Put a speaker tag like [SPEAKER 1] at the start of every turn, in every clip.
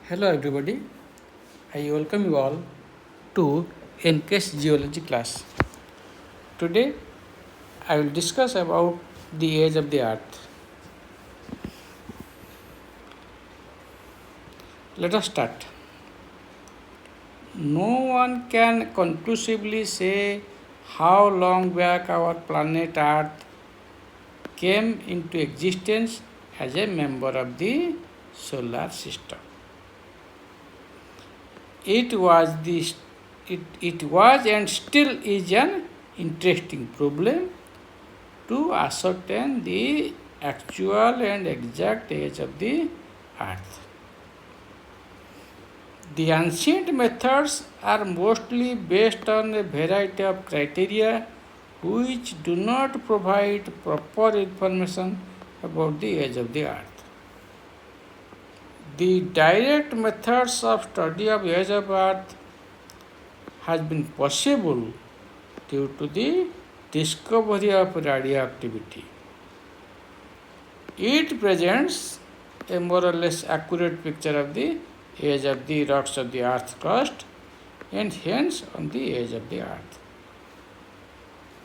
[SPEAKER 1] Hello everybody, I welcome you all to NK's Geology class. Today I will discuss about the age of the earth. Let us start. No one can conclusively say how long back our planet Earth came into existence as a member of the solar system. It was and still is an interesting problem to ascertain the actual and exact age of the earth. The ancient methods are mostly based on a variety of criteria which do not provide proper information about the age of the earth. The direct methods of study of age of earth has been possible due to the discovery of radioactivity. It presents a more or less accurate picture of the age of the rocks of the earth's crust and hence on the age of the earth.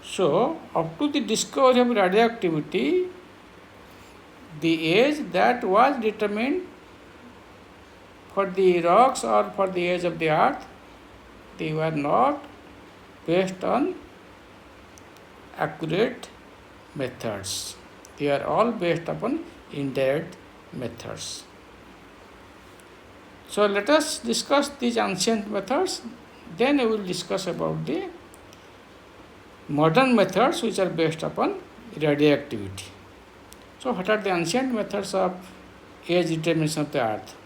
[SPEAKER 1] So, up to the discovery of radioactivity, the age that was determined for the rocks or for the age of the earth, they were not based on accurate methods. They are all based upon indirect methods. So let us discuss these ancient methods, then we will discuss about the modern methods which are based upon radioactivity. So what are the ancient methods of age determination of the earth?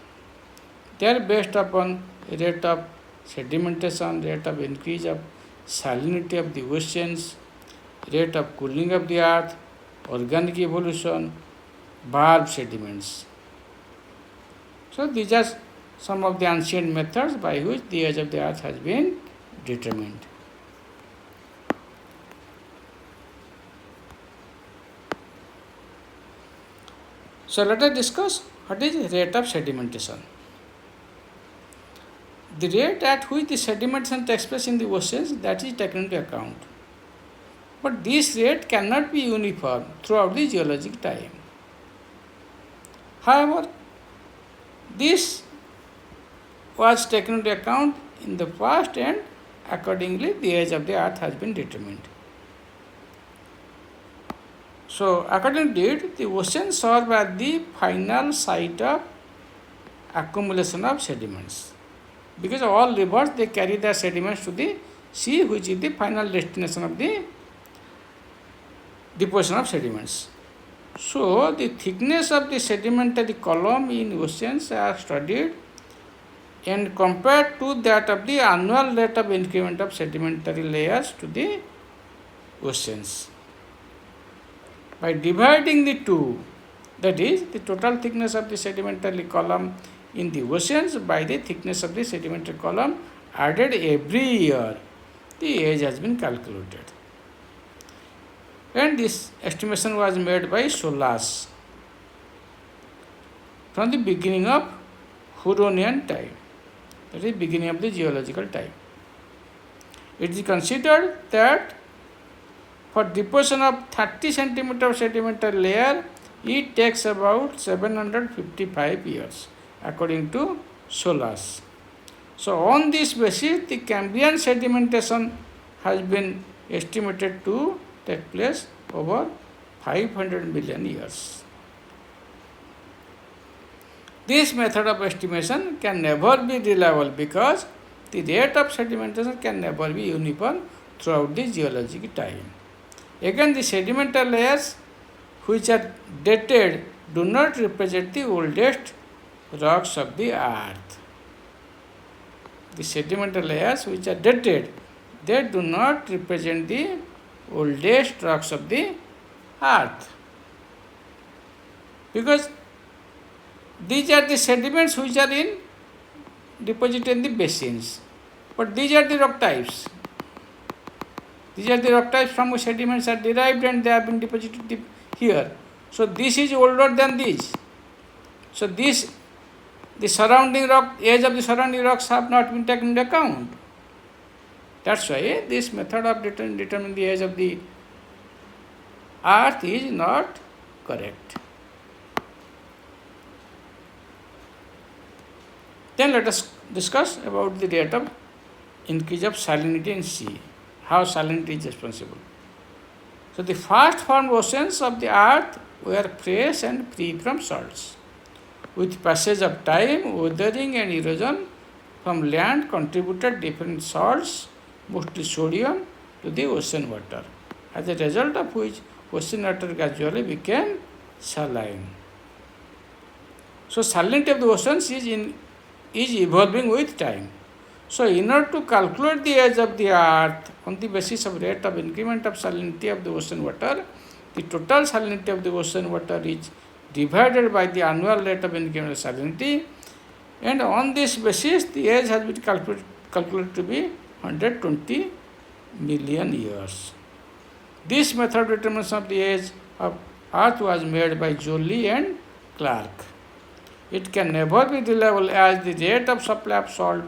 [SPEAKER 1] They are based upon rate of sedimentation, rate of increase of salinity of the oceans, rate of cooling of the earth, organic evolution, bulb sediments. So these are some of the ancient methods by which the age of the earth has been determined. So let us discuss what is rate of sedimentation. The rate at which the sedimentation takes place in the oceans, that is taken into account. But this rate cannot be uniform throughout the geologic time. However, this was taken into account in the past and accordingly the age of the earth has been determined. So, according to it, the oceans serve as the final site of accumulation of sediments. Because all rivers, they carry their sediments to the sea, which is the final destination of the deposition of sediments. So, the thickness of the sedimentary column in oceans are studied and compared to that of the annual rate of increment of sedimentary layers to the oceans. By dividing the two, that is, the total thickness of the sedimentary column in the oceans by the thickness of the sedimentary column added every year, the age has been calculated. And this estimation was made by Solas from the beginning of Huronian time, that is beginning of the geological time. It is considered that for deposition of 30 centimeter sedimentary layer, it takes about 755 years according to Solas. So on this basis, the Cambrian sedimentation has been estimated to take place over 500 million years. This method of estimation can never be reliable because the rate of sedimentation can never be uniform throughout the geologic time. Again, the sedimentary layers which are dated do not represent the oldest rocks of the earth. The sedimentary layers which are dated, they do not represent the oldest rocks of the earth. Because these are the sediments which are deposited in the basins. But these are the rock types. These are the rock types from which sediments are derived and they have been deposited here. So this is older than this. So this the surrounding rock, age of the surrounding rocks have not been taken into account. That's why this method of determining the age of the earth is not correct. Then let us discuss about the rate of increase of salinity in sea, how salinity is responsible. So the first formed oceans of the earth were fresh and free from salts. With passage of time, weathering and erosion from land contributed different salts, mostly sodium, to the ocean water, as a result of which ocean water gradually became saline. So salinity of the oceans is evolving with time. So in order to calculate the age of the earth on the basis of rate of increment of salinity of the ocean water, the total salinity of the ocean water is divided by the annual rate of increment of salinity, and on this basis the age has been calculated to be 120 million years. This method of determination of the age of earth was made by Joly and Clark. It can never be reliable as the rate of supply of salt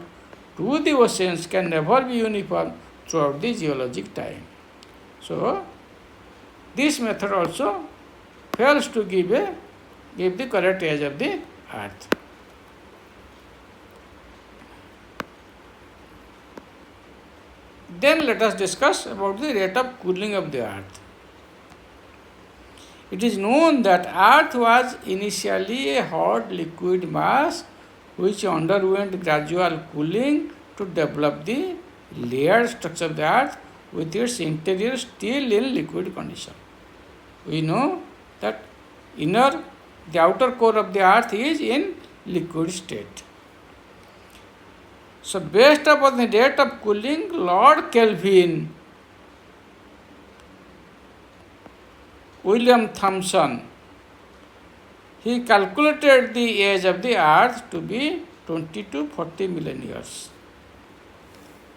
[SPEAKER 1] to the oceans can never be uniform throughout the geologic time. So, this method also fails to give the correct age of the earth. Then let us discuss about the rate of cooling of the earth. It is known that earth was initially a hot liquid mass which underwent gradual cooling to develop the layered structure of the earth with its interior still in liquid condition. We know that the outer core of the earth is in liquid state. So based upon the rate of cooling, Lord Kelvin, William Thomson, he calculated the age of the earth to be 20 to 40 million years.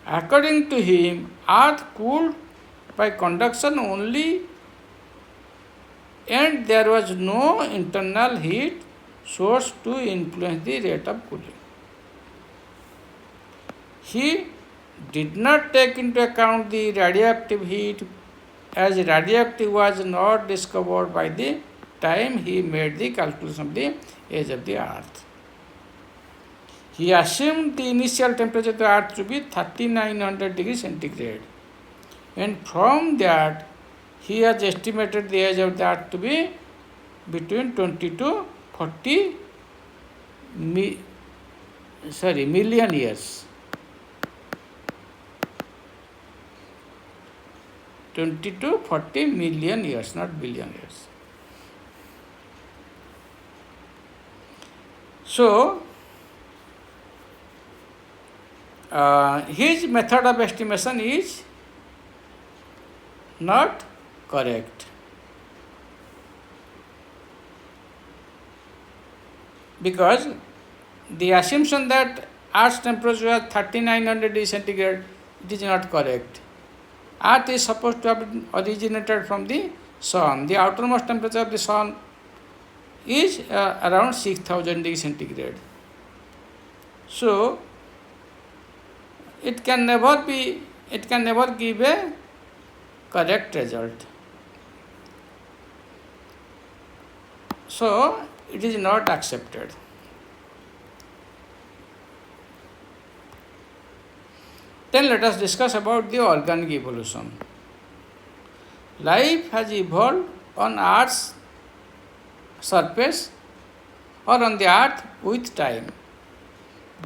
[SPEAKER 1] According to him, earth cooled by conduction only, and there was no internal heat source to influence the rate of cooling. He did not take into account the radioactive heat, as radioactive was not discovered by the time he made the calculation of the age of the earth. He assumed the initial temperature of the earth to be 3900 degrees centigrade, and from that he has estimated the age of the earth to be between 20 to 40 million years. 20 to 40 million years, not billion years. So, his method of estimation is not correct, because the assumption that Earth's temperature was 3900 degrees centigrade, it is not correct. Earth is supposed to have originated from the sun. The outermost temperature of the sun is around 6000 degrees centigrade. So, it can never give a correct result. So, it is not accepted. Then let us discuss about the organic evolution. Life has evolved on Earth's surface or on the Earth with time.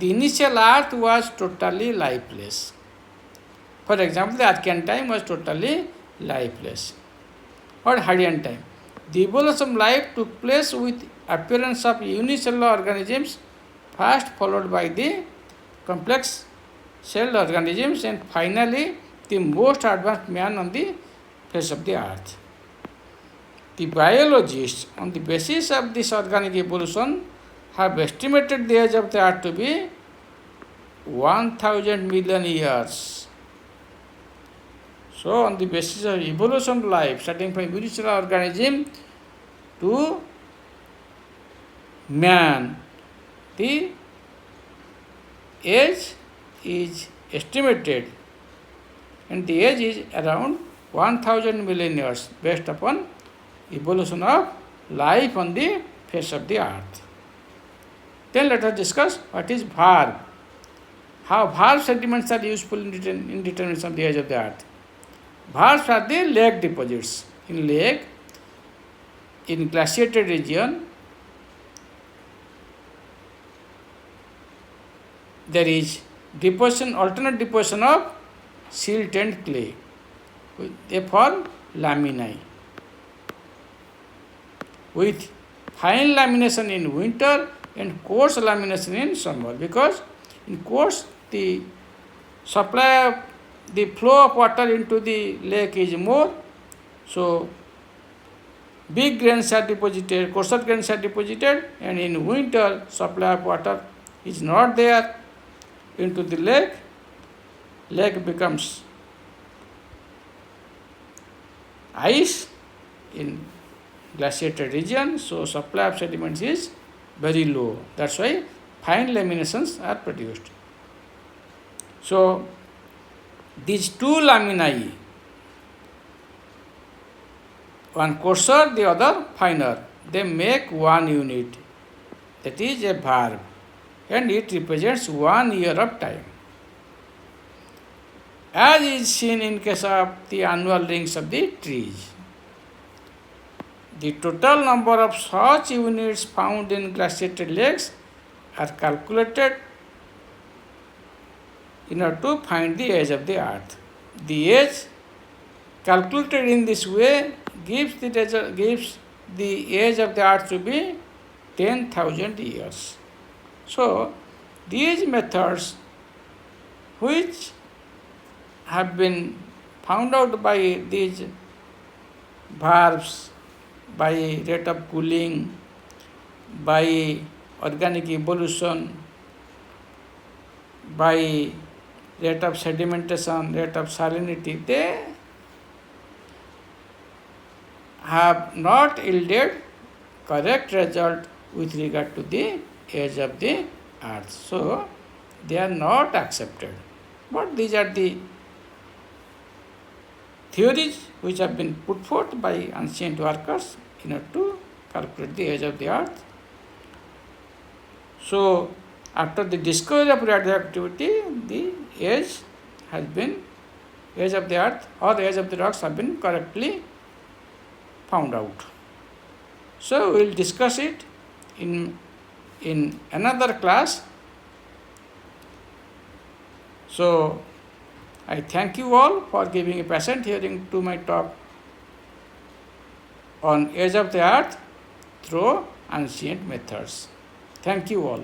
[SPEAKER 1] The initial Earth was totally lifeless. For example, the Archean time was totally lifeless, or Hadean time. The evolution of life took place with appearance of unicellular organisms, first followed by the complex celled organisms, and finally the most advanced man on the face of the earth. The biologists, on the basis of this organic evolution, have estimated the age of the earth to be 1000 million years. So, on the basis of evolution of life, starting from unicellular organism to man, the age is estimated, and the age is around 1000 million years based upon evolution of life on the face of the earth. Then let us discuss what is varv. How varv sediments are useful in determination of the age of the earth. Varvs are the lake deposits. In lake, in glaciated region, there is deposition, alternate deposition of silt and clay. They form laminae, with fine lamination in winter and coarse lamination in summer, because in coarse the supply of the flow of water into the lake is more, so big grains are deposited, coarser grains are deposited, and in winter supply of water is not there into the lake. Lake becomes ice in glaciated region, so supply of sediments is very low. That's why fine laminations are produced. So these two laminae, one coarser, the other finer, they make one unit, that is a varv, and it represents 1 year of time. As is seen in case of the annual rings of the trees. The total number of such units found in glaciated lakes are calculated in order to find the age of the earth. The age calculated in this way gives the age of the earth to be 10,000 years. So these methods, which have been found out by these varvs, by rate of cooling, by organic evolution, by rate of sedimentation, rate of salinity, they have not yielded correct result with regard to the age of the earth. So they are not accepted. But these are the theories which have been put forth by ancient workers in order to calculate the age of the earth. So after the discovery of radioactivity, the age of the earth or age of the rocks have been correctly found out. So we will discuss it in another class. So I thank you all for giving a patient hearing to my talk on age of the earth through ancient methods. Thank you all.